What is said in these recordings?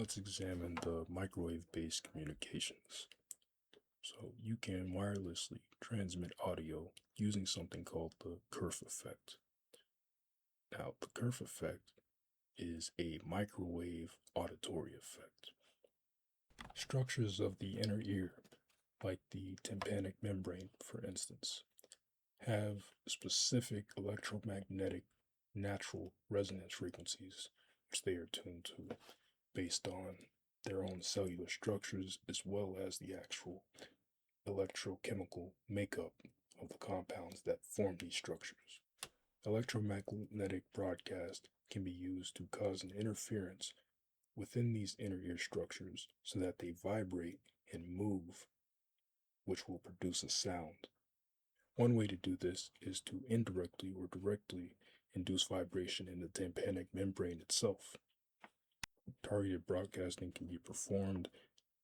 Let's examine the microwave-based communications. So you can wirelessly transmit audio using something called the kerf effect. Now, the kerf effect is a microwave auditory effect. Structures of the inner ear, like the tympanic membrane, for instance, have specific electromagnetic natural resonance frequencies, which they are tuned to based on their own cellular structures as well as the actual electrochemical makeup of the compounds that form these structures. Electromagnetic broadcast can be used to cause an interference within these inner ear structures so that they vibrate and move, which will produce a sound. One way to do this is to indirectly or directly induce vibration in the tympanic membrane itself. Targeted broadcasting can be performed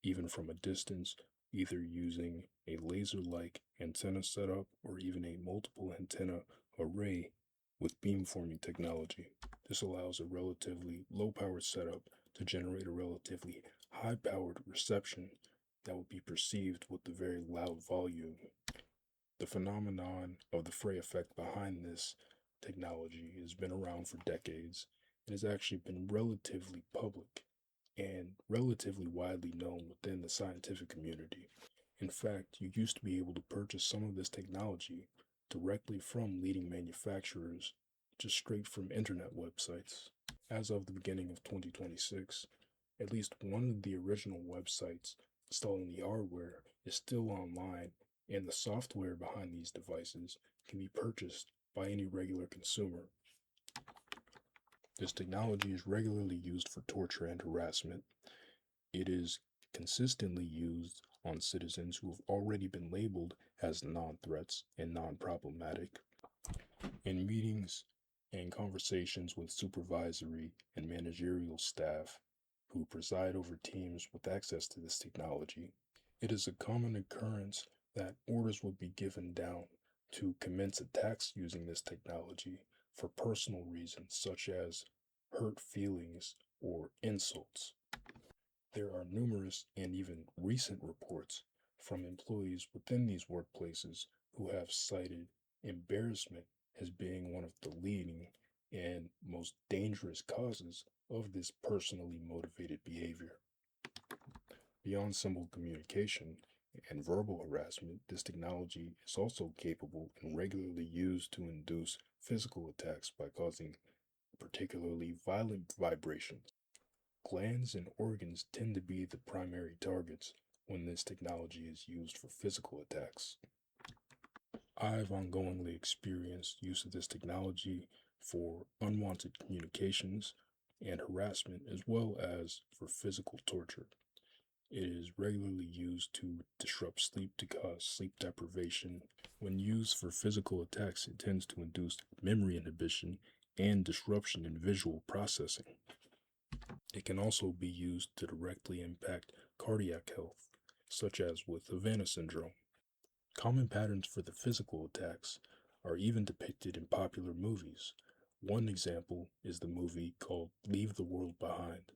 even from a distance, either using a laser-like antenna setup or even a multiple antenna array with beamforming technology. This allows a relatively low-powered setup to generate a relatively high-powered reception that would be perceived with the very loud volume. The phenomenon of the fray effect behind this technology has been around for decades and has actually been relatively public and relatively widely known within the scientific community. In fact, you used to be able to purchase some of this technology directly from leading manufacturers, just straight from internet websites. As of the beginning of 2026, at least one of the original websites installing the hardware is still online, and the software behind these devices can be purchased by any regular consumer. This technology is regularly used for torture and harassment. It is consistently used on citizens who have already been labeled as non-threats and non-problematic. In meetings and conversations with supervisory and managerial staff who preside over teams with access to this technology, it is a common occurrence that orders will be given down to commence attacks using this technology for personal reasons such as hurt feelings or insults. There are numerous and even recent reports from employees within these workplaces who have cited embarrassment as being one of the leading and most dangerous causes of this personally motivated behavior. Beyond simple communication and verbal harassment, this technology is also capable and regularly used to induce physical attacks by causing particularly violent vibrations. Glands and organs tend to be the primary targets when this technology is used for physical attacks. I've ongoingly experienced use of this technology for unwanted communications and harassment as well as for physical torture. It is regularly used to disrupt sleep to cause sleep deprivation. When used for physical attacks, it tends to induce memory inhibition and disruption in visual processing. It can also be used to directly impact cardiac health, such as with Havana syndrome. Common patterns for the physical attacks are even depicted in popular movies. One example is the movie called Leave the World Behind.